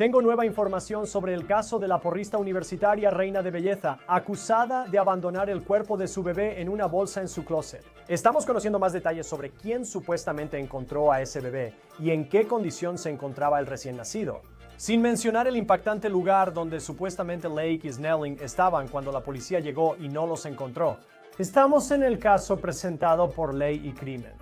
Tengo nueva información sobre el caso de la porrista universitaria Reina de Belleza, acusada de abandonar el cuerpo de su bebé en una bolsa en su closet. Estamos conociendo más detalles sobre quién supuestamente encontró a ese bebé y en qué condición se encontraba el recién nacido. Sin mencionar el impactante lugar donde supuestamente Lake y Snelling estaban cuando la policía llegó y no los encontró. Estamos en el caso presentado por Ley y Crimen.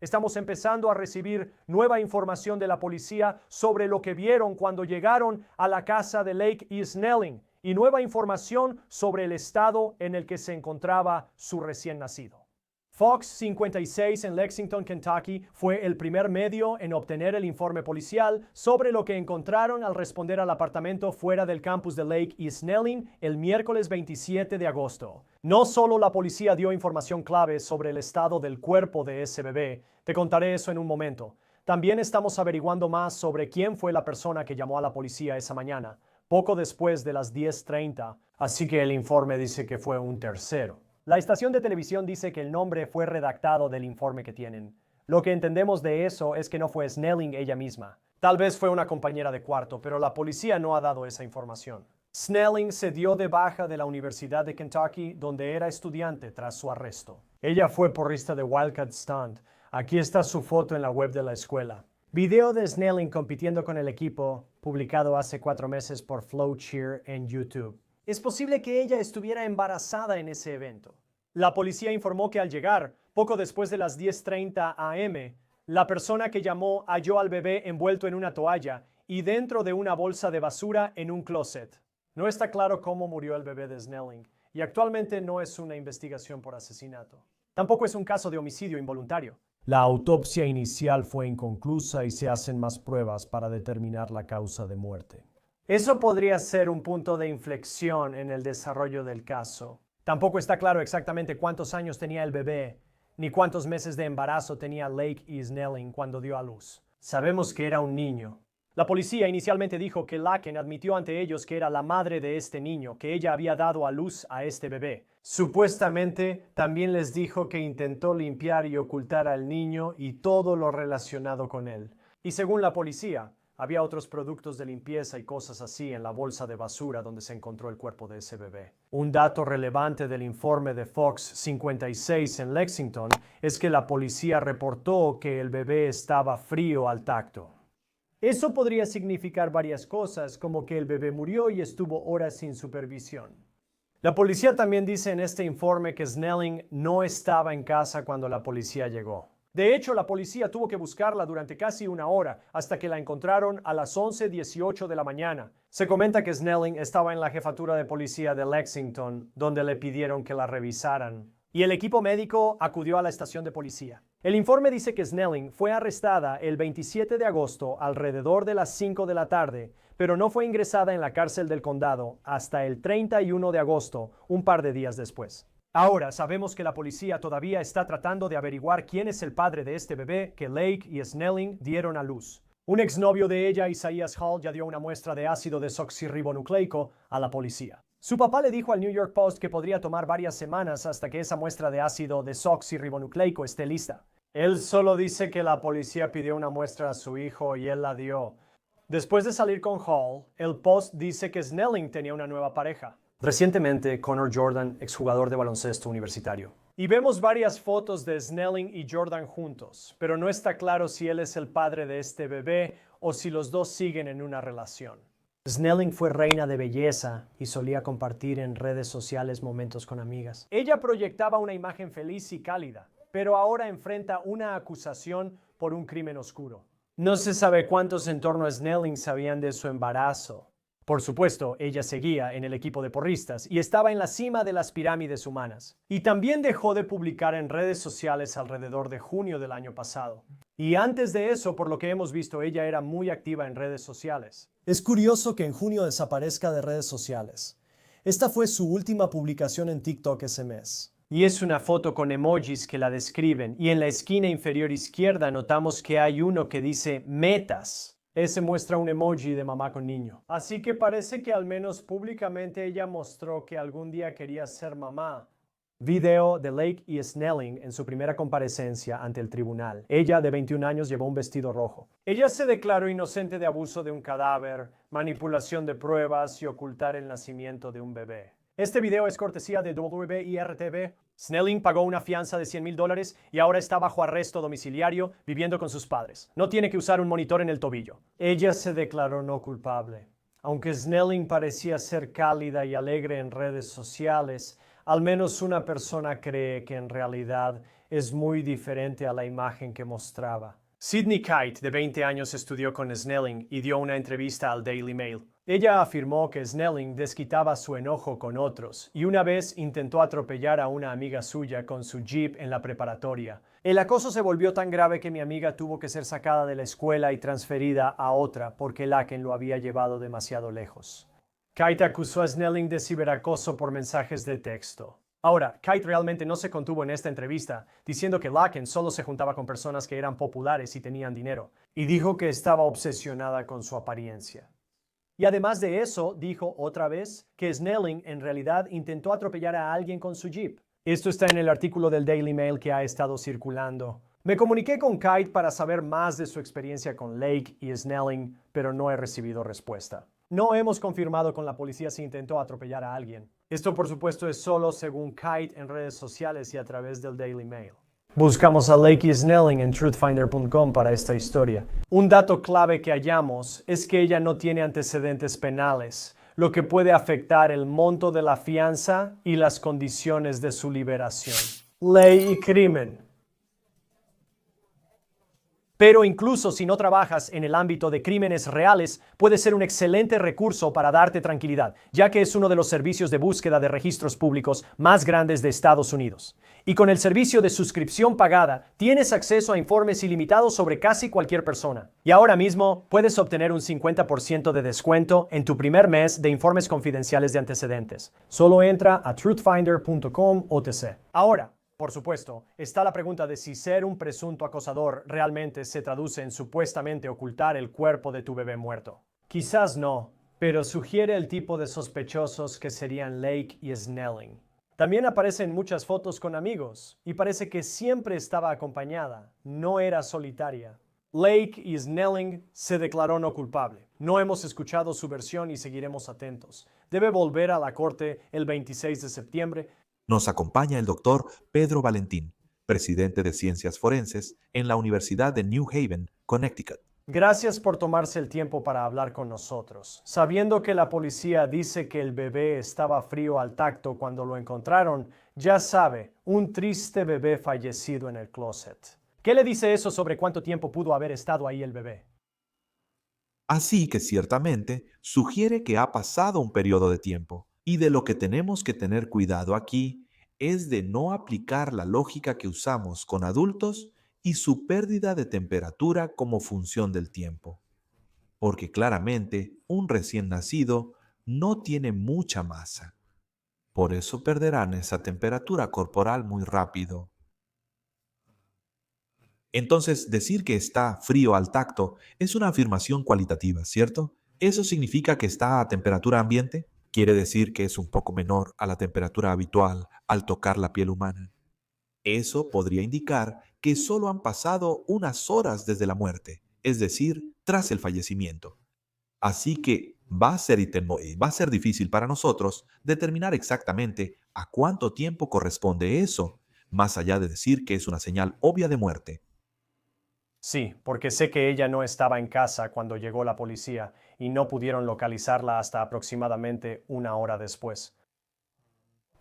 Estamos empezando a recibir nueva información de la policía sobre lo que vieron cuando llegaron a la casa de Lake y Snelling y nueva información sobre el estado en el que se encontraba su recién nacido. Fox 56 en Lexington, Kentucky, fue el primer medio en obtener el informe policial sobre lo que encontraron al responder al apartamento fuera del campus de Lake y Snelling el miércoles 27 de agosto. No solo la policía dio información clave sobre el estado del cuerpo de ese bebé, te contaré eso en un momento. También estamos averiguando más sobre quién fue la persona que llamó a la policía esa mañana, poco después de las 10:30, así que el informe dice que fue un tercero. La estación de televisión dice que el nombre fue redactado del informe que tienen. Lo que entendemos de eso es que no fue Snelling ella misma. Tal vez fue una compañera de cuarto, pero la policía no ha dado esa información. Snelling se dio de baja de la Universidad de Kentucky, donde era estudiante tras su arresto. Ella fue porrista de Wildcat Stunt. Aquí está su foto en la web de la escuela. Video de Snelling compitiendo con el equipo, publicado hace 4 meses por Flow Cheer en YouTube. Es posible que ella estuviera embarazada en ese evento. La policía informó que al llegar, poco después de las 10:30 am, la persona que llamó halló al bebé envuelto en una toalla y dentro de una bolsa de basura en un closet. No está claro cómo murió el bebé de Snelling y actualmente no es una investigación por asesinato. Tampoco es un caso de homicidio involuntario. La autopsia inicial fue inconclusa y se hacen más pruebas para determinar la causa de muerte. Eso podría ser un punto de inflexión en el desarrollo del caso. Tampoco está claro exactamente cuántos años tenía el bebé, ni cuántos meses de embarazo tenía Lake y Snelling cuando dio a luz. Sabemos que era un niño. La policía inicialmente dijo que Laken admitió ante ellos que era la madre de este niño, que ella había dado a luz a este bebé. Supuestamente, también les dijo que intentó limpiar y ocultar al niño y todo lo relacionado con él. Y según la policía, había otros productos de limpieza y cosas así en la bolsa de basura donde se encontró el cuerpo de ese bebé. Un dato relevante del informe de Fox 56 en Lexington es que la policía reportó que el bebé estaba frío al tacto. Eso podría significar varias cosas, como que el bebé murió y estuvo horas sin supervisión. La policía también dice en este informe que Snelling no estaba en casa cuando la policía llegó. De hecho, la policía tuvo que buscarla durante casi una hora hasta que la encontraron a las 11:18 de la mañana. Se comenta que Snelling estaba en la jefatura de policía de Lexington, donde le pidieron que la revisaran. Y el equipo médico acudió a la estación de policía. El informe dice que Snelling fue arrestada el 27 de agosto alrededor de las 5 de la tarde, pero no fue ingresada en la cárcel del condado hasta el 31 de agosto, un par de días después. Ahora sabemos que la policía todavía está tratando de averiguar quién es el padre de este bebé que Lake y Snelling dieron a luz. Un exnovio de ella, Isaias Hall, ya dio una muestra de ácido desoxirribonucleico a la policía. Su papá le dijo al New York Post que podría tomar varias semanas hasta que esa muestra de ácido desoxirribonucleico esté lista. Él solo dice que la policía pidió una muestra a su hijo y él la dio. Después de salir con Hall, el Post dice que Snelling tenía una nueva pareja. Recientemente, Connor Jordan, exjugador de baloncesto universitario. Y vemos varias fotos de Snelling y Jordan juntos, pero no está claro si él es el padre de este bebé o si los dos siguen en una relación. Snelling fue reina de belleza y solía compartir en redes sociales momentos con amigas. Ella proyectaba una imagen feliz y cálida, pero ahora enfrenta una acusación por un crimen oscuro. No se sabe cuántos en torno a Snelling sabían de su embarazo. Por supuesto, ella seguía en el equipo de porristas y estaba en la cima de las pirámides humanas. Y también dejó de publicar en redes sociales alrededor de junio del año pasado. Y antes de eso, por lo que hemos visto, ella era muy activa en redes sociales. Es curioso que en junio desaparezca de redes sociales. Esta fue su última publicación en TikTok ese mes. Y es una foto con emojis que la describen. Y en la esquina inferior izquierda notamos que hay uno que dice metas. Ese muestra un emoji de mamá con niño. Así que parece que al menos públicamente ella mostró que algún día quería ser mamá. Video de Lake y Snelling en su primera comparecencia ante el tribunal. Ella, de 21 años, llevó un vestido rojo. Ella se declaró inocente de abuso de un cadáver, manipulación de pruebas y ocultar el nacimiento de un bebé. Este video es cortesía de WIRTV. Snelling pagó una fianza de $100,000 y ahora está bajo arresto domiciliario viviendo con sus padres. No tiene que usar un monitor en el tobillo. Ella se declaró no culpable. Aunque Snelling parecía ser cálida y alegre en redes sociales, al menos una persona cree que en realidad es muy diferente a la imagen que mostraba. Sydney Kite, de 20 años, estudió con Snelling y dio una entrevista al Daily Mail. Ella afirmó que Snelling desquitaba su enojo con otros y una vez intentó atropellar a una amiga suya con su Jeep en la preparatoria. El acoso se volvió tan grave que mi amiga tuvo que ser sacada de la escuela y transferida a otra porque Laken lo había llevado demasiado lejos. Kite acusó a Snelling de ciberacoso por mensajes de texto. Ahora, Kite realmente no se contuvo en esta entrevista, diciendo que Laken solo se juntaba con personas que eran populares y tenían dinero, y dijo que estaba obsesionada con su apariencia. Y además de eso, dijo otra vez que Snelling en realidad intentó atropellar a alguien con su Jeep. Esto está en el artículo del Daily Mail que ha estado circulando. Me comuniqué con Kite para saber más de su experiencia con Lake y Snelling, pero no he recibido respuesta. No hemos confirmado con la policía si intentó atropellar a alguien. Esto, por supuesto, es solo según Kite en redes sociales y a través del Daily Mail. Buscamos a Lake y Snelling en truthfinder.com para esta historia. Un dato clave que hallamos es que ella no tiene antecedentes penales, lo que puede afectar el monto de la fianza y las condiciones de su liberación. Ley y crimen. Pero incluso si no trabajas en el ámbito de crímenes reales, puede ser un excelente recurso para darte tranquilidad, ya que es uno de los servicios de búsqueda de registros públicos más grandes de Estados Unidos. Y con el servicio de suscripción pagada, tienes acceso a informes ilimitados sobre casi cualquier persona. Y ahora mismo puedes obtener un 50% de descuento en tu primer mes de informes confidenciales de antecedentes. Solo entra a truthfinder.com OTC. Ahora, por supuesto, está la pregunta de si ser un presunto acosador realmente se traduce en supuestamente ocultar el cuerpo de tu bebé muerto. Quizás no, pero sugiere el tipo de sospechosos que serían Lake y Snelling. También aparecen muchas fotos con amigos, y parece que siempre estaba acompañada, no era solitaria. Lake y Snelling se declaró no culpable. No hemos escuchado su versión y seguiremos atentos. Debe volver a la corte el 26 de septiembre. Nos acompaña el doctor Pedro Valentín, presidente de Ciencias Forenses en la Universidad de New Haven, Connecticut. Gracias por tomarse el tiempo para hablar con nosotros. Sabiendo que la policía dice que el bebé estaba frío al tacto cuando lo encontraron, ya sabe, un triste bebé fallecido en el closet. ¿Qué le dice eso sobre cuánto tiempo pudo haber estado ahí el bebé? Así que ciertamente sugiere que ha pasado un periodo de tiempo. Y de lo que tenemos que tener cuidado aquí es de no aplicar la lógica que usamos con adultos y su pérdida de temperatura como función del tiempo. Porque claramente un recién nacido no tiene mucha masa. Por eso perderán esa temperatura corporal muy rápido. Entonces, decir que está frío al tacto es una afirmación cualitativa, ¿cierto? ¿Eso significa que está a temperatura ambiente? ¿Quiere decir que es un poco menor a la temperatura habitual al tocar la piel humana? Eso podría indicar que solo han pasado unas horas desde la muerte, es decir, tras el fallecimiento. Así que va a ser difícil para nosotros determinar exactamente a cuánto tiempo corresponde eso, más allá de decir que es una señal obvia de muerte. Sí, porque sé que ella no estaba en casa cuando llegó la policía y no pudieron localizarla hasta aproximadamente una hora después.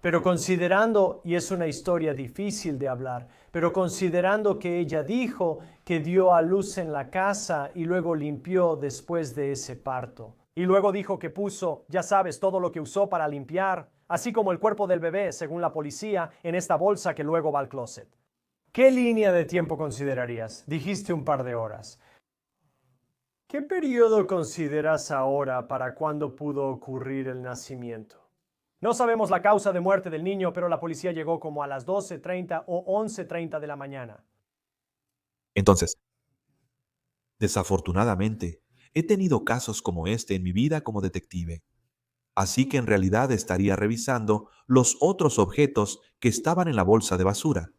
Pero considerando, y es una historia difícil de hablar, pero considerando que ella dijo que dio a luz en la casa y luego limpió después de ese parto. Y luego dijo que puso, ya sabes, todo lo que usó para limpiar, así como el cuerpo del bebé, según la policía, en esta bolsa que luego va al closet. ¿Qué línea de tiempo considerarías? Dijiste un par de horas. ¿Qué periodo consideras ahora para cuándo pudo ocurrir el nacimiento? No sabemos la causa de muerte del niño, pero la policía llegó como a las 12:30 o 11:30 de la mañana. Entonces, desafortunadamente, he tenido casos como este en mi vida como detective. Así que en realidad estaría revisando los otros objetos que estaban en la bolsa de basura,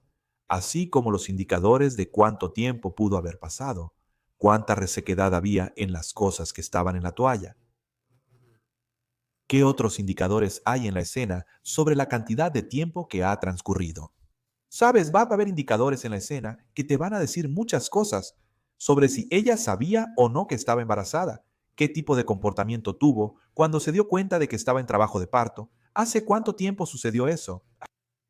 así como los indicadores de cuánto tiempo pudo haber pasado, cuánta resequedad había en las cosas que estaban en la toalla. ¿Qué otros indicadores hay en la escena sobre la cantidad de tiempo que ha transcurrido? Sabes, va a haber indicadores en la escena que te van a decir muchas cosas sobre si ella sabía o no que estaba embarazada, qué tipo de comportamiento tuvo cuando se dio cuenta de que estaba en trabajo de parto, hace cuánto tiempo sucedió eso.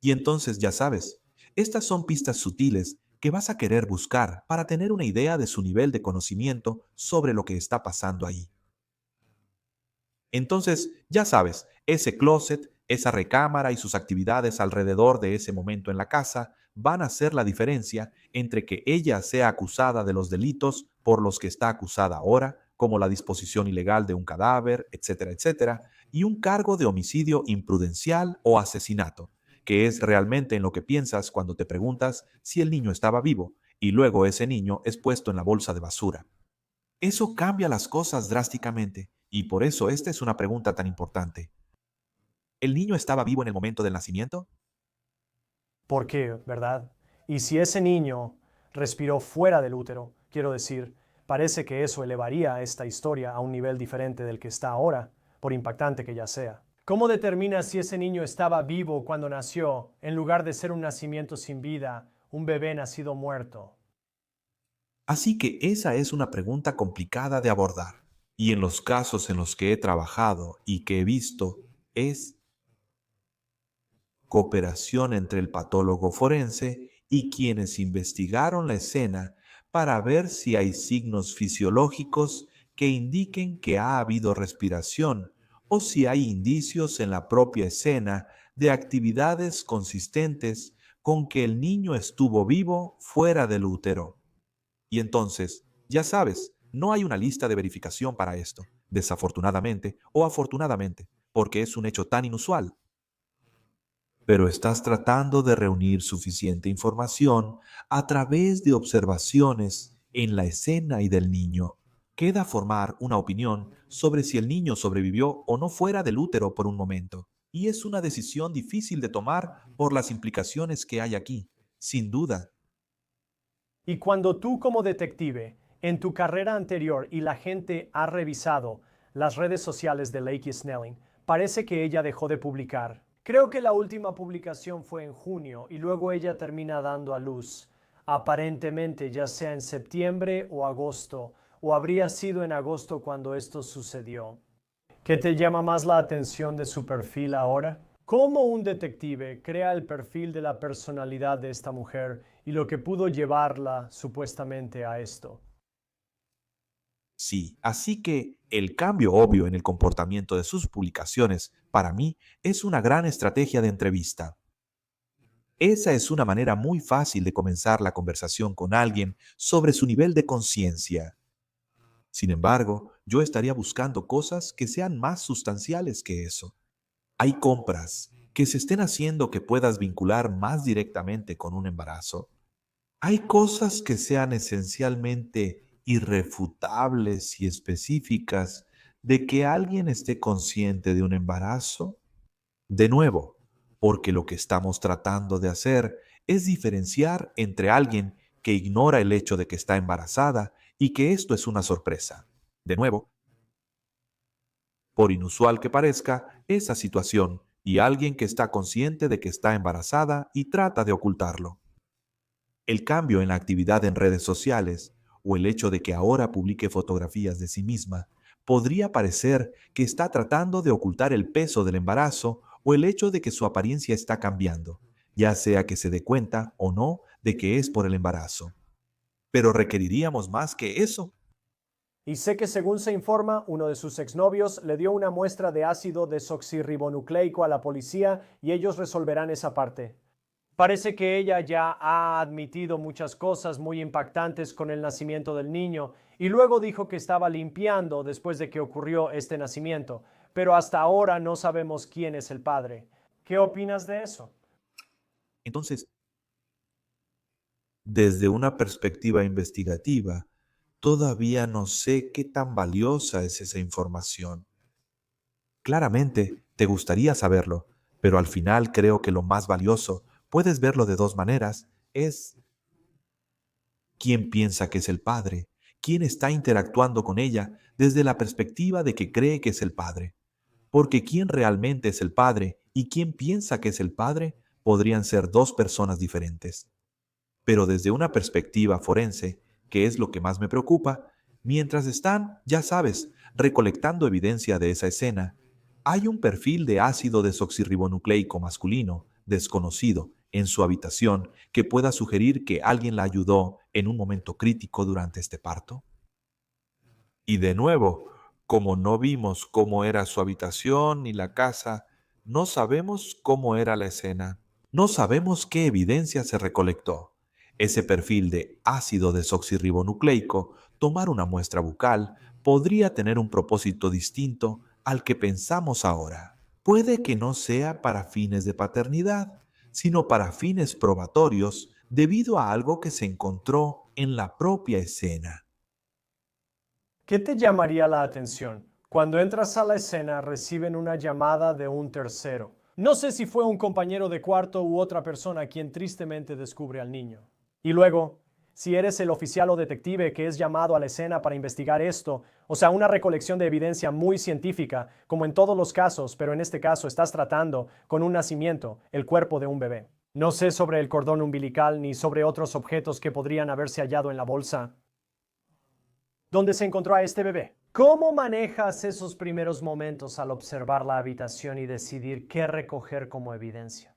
Y entonces ya sabes, estas son pistas sutiles que vas a querer buscar para tener una idea de su nivel de conocimiento sobre lo que está pasando ahí. Entonces, ya sabes, ese closet, esa recámara y sus actividades alrededor de ese momento en la casa van a hacer la diferencia entre que ella sea acusada de los delitos por los que está acusada ahora, como la disposición ilegal de un cadáver, etcétera, etcétera, y un cargo de homicidio imprudencial o asesinato, que es realmente en lo que piensas cuando te preguntas si el niño estaba vivo y luego ese niño es puesto en la bolsa de basura. Eso cambia las cosas drásticamente y por eso esta es una pregunta tan importante. ¿El niño estaba vivo en el momento del nacimiento? ¿Por qué, verdad? Y si ese niño respiró fuera del útero, quiero decir, parece que eso elevaría esta historia a un nivel diferente del que está ahora, por impactante que ya sea. ¿Cómo determinas si ese niño estaba vivo cuando nació, en lugar de ser un nacimiento sin vida, un bebé nacido muerto? Así que esa es una pregunta complicada de abordar. Y en los casos en los que he trabajado y que he visto es cooperación entre el patólogo forense y quienes investigaron la escena para ver si hay signos fisiológicos que indiquen que ha habido respiración o si hay indicios en la propia escena de actividades consistentes con que el niño estuvo vivo fuera del útero. Y entonces, ya sabes, no hay una lista de verificación para esto, desafortunadamente o afortunadamente, porque es un hecho tan inusual, pero estás tratando de reunir suficiente información a través de observaciones en la escena y del niño. Queda formar una opinión sobre si el niño sobrevivió o no fuera del útero por un momento. Y es una decisión difícil de tomar por las implicaciones que hay aquí, sin duda. Y cuando tú como detective, en tu carrera anterior y la gente ha revisado las redes sociales de Lakey Snelling, parece que ella dejó de publicar. Creo que la última publicación fue en junio y luego ella termina dando a luz, aparentemente ya sea en septiembre o agosto, o habría sido en agosto cuando esto sucedió. ¿Qué te llama más la atención de su perfil ahora? ¿Cómo un detective crea el perfil de la personalidad de esta mujer y lo que pudo llevarla supuestamente a esto? Sí, así que el cambio obvio en el comportamiento de sus publicaciones, para mí, es una gran estrategia de entrevista. Esa es una manera muy fácil de comenzar la conversación con alguien sobre su nivel de conciencia. Sin embargo, yo estaría buscando cosas que sean más sustanciales que eso. ¿Hay compras que se estén haciendo que puedas vincular más directamente con un embarazo? ¿Hay cosas que sean esencialmente irrefutables y específicas de que alguien esté consciente de un embarazo? De nuevo, porque lo que estamos tratando de hacer es diferenciar entre alguien que ignora el hecho de que está embarazada y que esto es una sorpresa. De nuevo, por inusual que parezca, esa situación y alguien que está consciente de que está embarazada y trata de ocultarlo. El cambio en la actividad en redes sociales o el hecho de que ahora publique fotografías de sí misma podría parecer que está tratando de ocultar el peso del embarazo o el hecho de que su apariencia está cambiando, ya sea que se dé cuenta o no de que es por el embarazo. Pero requeriríamos más que eso. Y sé que según se informa, uno de sus exnovios le dio una muestra de ácido desoxirribonucleico a la policía y ellos resolverán esa parte. Parece que ella ya ha admitido muchas cosas muy impactantes con el nacimiento del niño y luego dijo que estaba limpiando después de que ocurrió este nacimiento, pero hasta ahora no sabemos quién es el padre. ¿Qué opinas de eso? Entonces, desde una perspectiva investigativa, todavía no sé qué tan valiosa es esa información. Claramente, te gustaría saberlo, pero al final creo que lo más valioso, puedes verlo de dos maneras, es quién piensa que es el padre, quién está interactuando con ella desde la perspectiva de que cree que es el padre. Porque quién realmente es el padre y quién piensa que es el padre podrían ser dos personas diferentes. Pero desde una perspectiva forense, que es lo que más me preocupa, mientras están, ya sabes, recolectando evidencia de esa escena, hay un perfil de ácido desoxirribonucleico masculino desconocido en su habitación que pueda sugerir que alguien la ayudó en un momento crítico durante este parto. Y de nuevo, como no vimos cómo era su habitación ni la casa, no sabemos cómo era la escena. No sabemos qué evidencia se recolectó. Ese perfil de ácido desoxirribonucleico, tomar una muestra bucal, podría tener un propósito distinto al que pensamos ahora. Puede que no sea para fines de paternidad, sino para fines probatorios debido a algo que se encontró en la propia escena. ¿Qué te llamaría la atención? Cuando entras a la escena reciben una llamada de un tercero. No sé si fue un compañero de cuarto u otra persona quien tristemente descubre al niño. Y luego, si eres el oficial o detective que es llamado a la escena para investigar esto, o sea, una recolección de evidencia muy científica, como en todos los casos, pero en este caso estás tratando con un nacimiento, el cuerpo de un bebé. No sé sobre el cordón umbilical ni sobre otros objetos que podrían haberse hallado en la bolsa, ¿dónde se encontró a este bebé? ¿Cómo manejas esos primeros momentos al observar la habitación y decidir qué recoger como evidencia?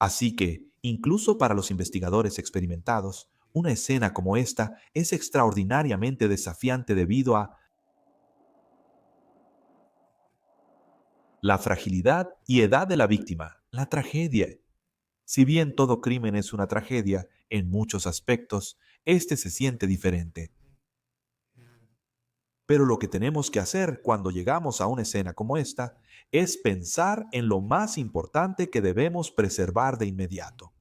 Así que, incluso para los investigadores experimentados, una escena como esta es extraordinariamente desafiante debido a la fragilidad y edad de la víctima, la tragedia. Si bien todo crimen es una tragedia, en muchos aspectos, este se siente diferente. Pero lo que tenemos que hacer cuando llegamos a una escena como esta es pensar en lo más importante que debemos preservar de inmediato.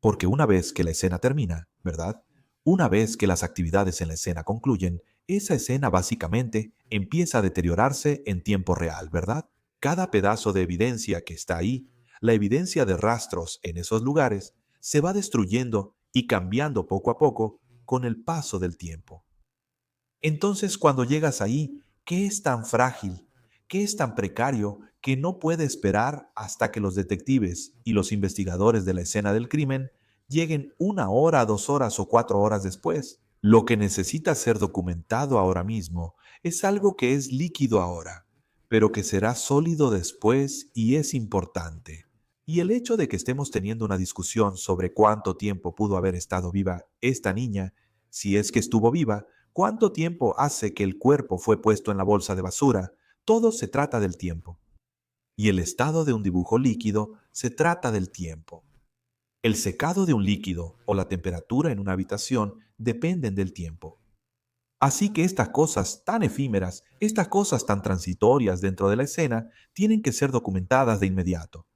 Porque una vez que la escena termina, ¿verdad? Una vez que las actividades en la escena concluyen, esa escena básicamente empieza a deteriorarse en tiempo real, ¿verdad? Cada pedazo de evidencia que está ahí, la evidencia de rastros en esos lugares, se va destruyendo y cambiando poco a poco con el paso del tiempo. Entonces, cuando llegas ahí, ¿qué es tan frágil? ¿Qué es tan precario que no puede esperar hasta que los detectives y los investigadores de la escena del crimen lleguen 1 hora, 2 horas o 4 horas después? Lo que necesita ser documentado ahora mismo es algo que es líquido ahora, pero que será sólido después y es importante. Y el hecho de que estemos teniendo una discusión sobre cuánto tiempo pudo haber estado viva esta niña, si es que estuvo viva, cuánto tiempo hace que el cuerpo fue puesto en la bolsa de basura, todo se trata del tiempo. Y el estado de un dibujo líquido se trata del tiempo. El secado de un líquido o la temperatura en una habitación dependen del tiempo. Así que estas cosas tan efímeras, estas cosas tan transitorias dentro de la escena, tienen que ser documentadas de inmediato.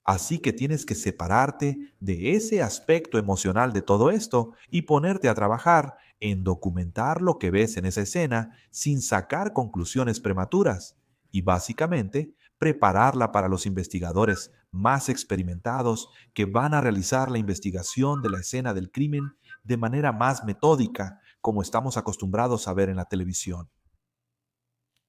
Así que tienes que separarte de ese aspecto emocional de todo esto y ponerte a trabajar en documentar lo que ves en esa escena sin sacar conclusiones prematuras y básicamente prepararla para los investigadores más experimentados que van a realizar la investigación de la escena del crimen de manera más metódica, como estamos acostumbrados a ver en la televisión.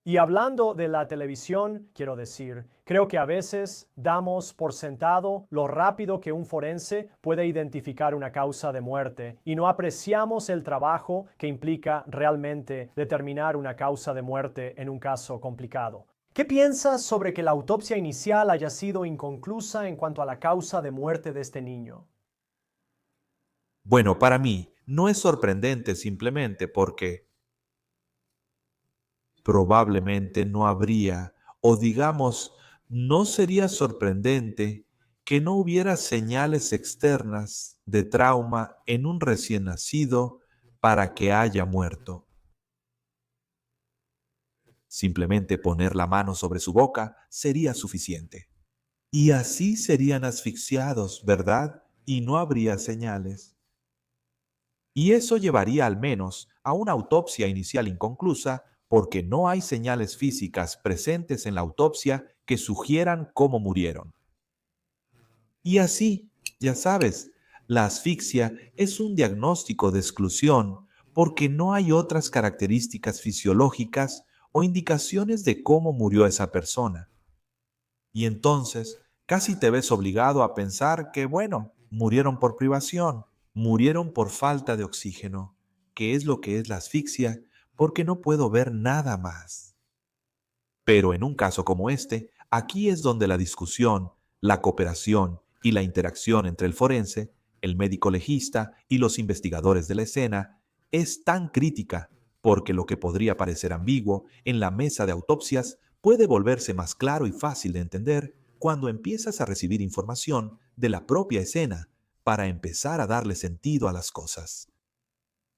Y hablando de la televisión, quiero decir, creo que a veces damos por sentado lo rápido que un forense puede identificar una causa de muerte y no apreciamos el trabajo que implica realmente determinar una causa de muerte en un caso complicado. ¿Qué piensas sobre que la autopsia inicial haya sido inconclusa en cuanto a la causa de muerte de este niño? Bueno, para mí no es sorprendente simplemente porque probablemente no habría, o digamos, no sería sorprendente que no hubiera señales externas de trauma en un recién nacido para que haya muerto. Simplemente poner la mano sobre su boca sería suficiente. Y así serían asfixiados, ¿verdad? Y no habría señales. Y eso llevaría al menos a una autopsia inicial inconclusa porque no hay señales físicas presentes en la autopsia que sugieran cómo murieron. Y así, ya sabes, la asfixia es un diagnóstico de exclusión porque no hay otras características fisiológicas o indicaciones de cómo murió esa persona. Y entonces, casi te ves obligado a pensar que, bueno, murieron por privación, murieron por falta de oxígeno, que es lo que es la asfixia, porque no puedo ver nada más. Pero en un caso como este, aquí es donde la discusión, la cooperación y la interacción entre el forense, el médico legista y los investigadores de la escena es tan crítica, porque lo que podría parecer ambiguo en la mesa de autopsias puede volverse más claro y fácil de entender cuando empiezas a recibir información de la propia escena para empezar a darle sentido a las cosas.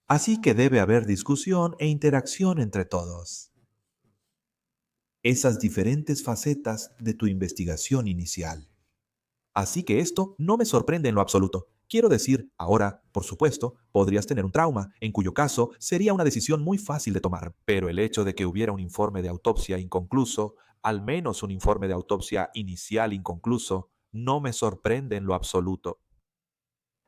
Así que debe haber discusión e interacción entre todos. Esas diferentes facetas de tu investigación inicial. Así que esto no me sorprende en lo absoluto. Quiero decir, ahora, por supuesto, podrías tener un trauma, en cuyo caso sería una decisión muy fácil de tomar, pero el hecho de que hubiera un informe de autopsia inconcluso, al menos un informe de autopsia inicial inconcluso, no me sorprende en lo absoluto.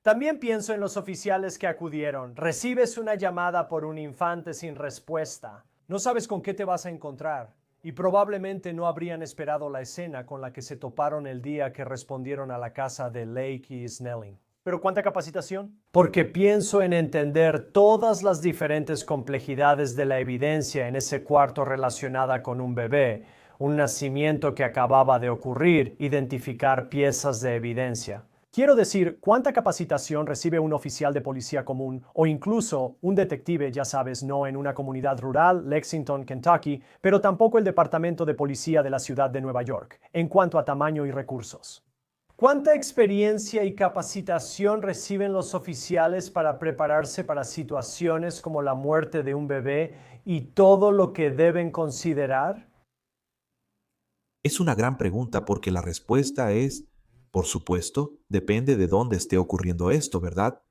También pienso en los oficiales que acudieron. Recibes una llamada por un infante sin respuesta. No sabes con qué te vas a encontrar. Y probablemente no habrían esperado la escena con la que se toparon el día que respondieron a la casa de Lake y Snelling. ¿Pero cuánta capacitación? Porque pienso en entender todas las diferentes complejidades de la evidencia en ese cuarto relacionada con un bebé, un nacimiento que acababa de ocurrir, identificar piezas de evidencia. Quiero decir, ¿cuánta capacitación recibe un oficial de policía común o incluso un detective, ya sabes, no en una comunidad rural, Lexington, Kentucky, pero tampoco el Departamento de Policía de la ciudad de Nueva York, en cuanto a tamaño y recursos? ¿Cuánta experiencia y capacitación reciben los oficiales para prepararse para situaciones como la muerte de un bebé y todo lo que deben considerar? Es una gran pregunta porque la respuesta es, por supuesto, depende de dónde esté ocurriendo esto, ¿verdad?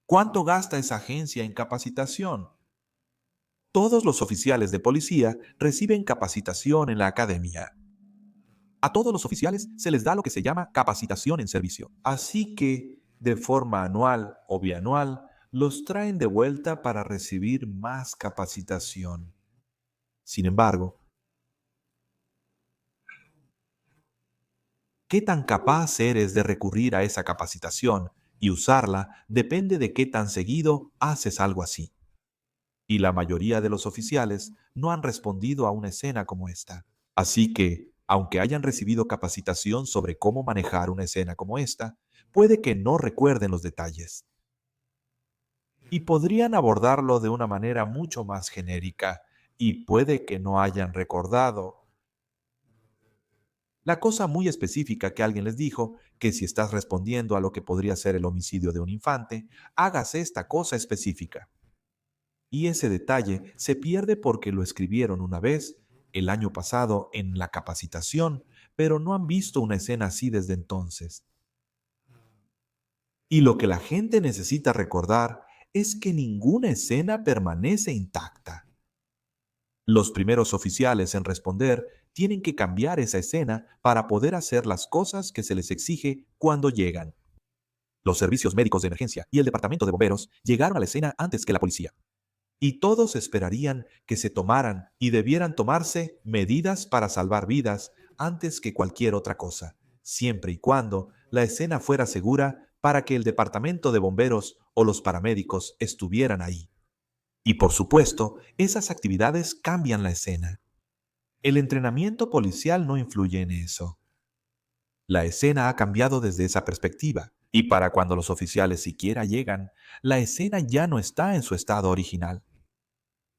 ¿Cuánto gasta esa agencia en capacitación? Todos los oficiales de policía reciben capacitación en la academia. A todos los oficiales se les da lo que se llama capacitación en servicio. Así que, de forma anual o bianual, los traen de vuelta para recibir más capacitación. Sin embargo, ¿qué tan capaz eres de recurrir a esa capacitación y usarla depende de qué tan seguido haces algo así? Y la mayoría de los oficiales no han respondido a una escena como esta. Así que, aunque hayan recibido capacitación sobre cómo manejar una escena como esta, puede que no recuerden los detalles. Y podrían abordarlo de una manera mucho más genérica, y puede que no hayan recordado la cosa muy específica que alguien les dijo, que si estás respondiendo a lo que podría ser el homicidio de un infante, hagas esta cosa específica. Y ese detalle se pierde porque lo escribieron una vez, el año pasado, en la capacitación, pero no han visto una escena así desde entonces. Y lo que la gente necesita recordar es que ninguna escena permanece intacta. Los primeros oficiales en responder tienen que cambiar esa escena para poder hacer las cosas que se les exige cuando llegan. Los servicios médicos de emergencia y el departamento de bomberos llegaron a la escena antes que la policía. Y todos esperarían que se tomaran y debieran tomarse medidas para salvar vidas antes que cualquier otra cosa, siempre y cuando la escena fuera segura para que el departamento de bomberos o los paramédicos estuvieran ahí. Y por supuesto, esas actividades cambian la escena. El entrenamiento policial no influye en eso. La escena ha cambiado desde esa perspectiva, y para cuando los oficiales siquiera llegan, la escena ya no está en su estado original.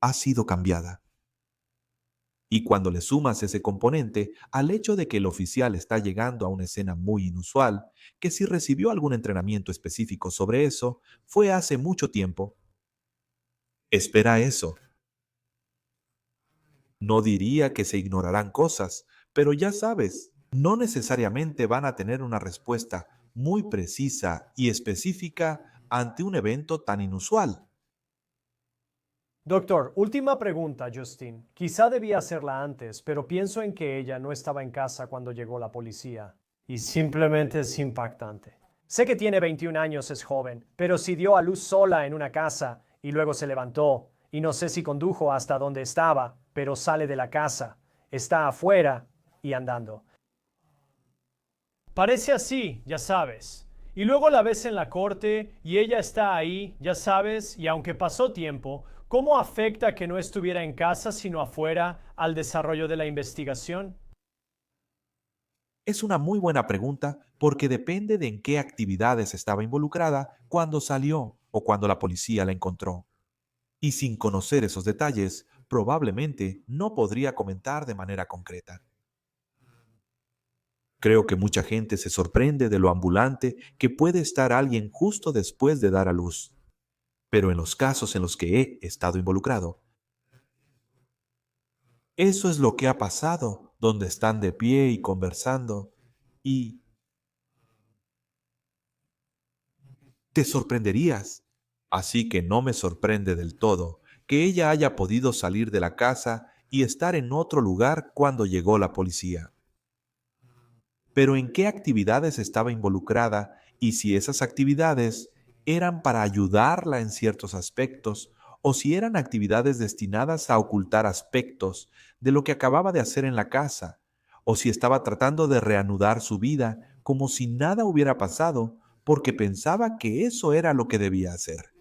Ha sido cambiada. Y cuando le sumas ese componente al hecho de que el oficial está llegando a una escena muy inusual, que si recibió algún entrenamiento específico sobre eso, fue hace mucho tiempo. Espera eso. No diría que se ignorarán cosas, pero ya sabes, no necesariamente van a tener una respuesta muy precisa y específica ante un evento tan inusual. Doctor, última pregunta, Justin. Quizá debía hacerla antes, pero pienso en que ella no estaba en casa cuando llegó la policía. Y simplemente es impactante. Sé que tiene 21 años, es joven, pero si dio a luz sola en una casa y luego se levantó, y no sé si condujo hasta donde estaba, pero sale de la casa, está afuera y andando. Parece así, ya sabes. Y luego la ves en la corte y ella está ahí, ya sabes, y aunque pasó tiempo, ¿cómo afecta que no estuviera en casa sino afuera al desarrollo de la investigación? Es una muy buena pregunta porque depende de en qué actividades estaba involucrada cuando salió o cuando la policía la encontró. Y sin conocer esos detalles, probablemente no podría comentar de manera concreta. Creo que mucha gente se sorprende de lo ambulante que puede estar alguien justo después de dar a luz. Pero en los casos en los que he estado involucrado, eso es lo que ha pasado, donde están de pie y conversando, y te sorprenderías. Así que no me sorprende del todo que ella haya podido salir de la casa y estar en otro lugar cuando llegó la policía. Pero ¿en qué actividades estaba involucrada y si esas actividades eran para ayudarla en ciertos aspectos o si eran actividades destinadas a ocultar aspectos de lo que acababa de hacer en la casa o si estaba tratando de reanudar su vida como si nada hubiera pasado porque pensaba que eso era lo que debía hacer?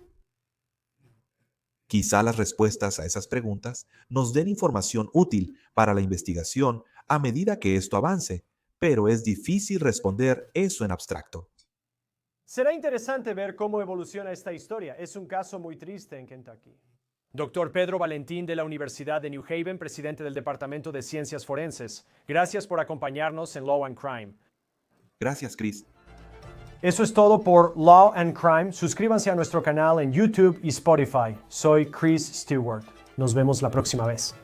Quizá las respuestas a esas preguntas nos den información útil para la investigación a medida que esto avance, pero es difícil responder eso en abstracto. Será interesante ver cómo evoluciona esta historia. Es un caso muy triste en Kentucky. Doctor Pedro Valentín de la Universidad de New Haven, presidente del Departamento de Ciencias Forenses. Gracias por acompañarnos en Law and Crime. Gracias, Chris. Eso es todo por Law and Crime. Suscríbanse a nuestro canal en YouTube y Spotify. Soy Chris Stewart. Nos vemos la próxima vez.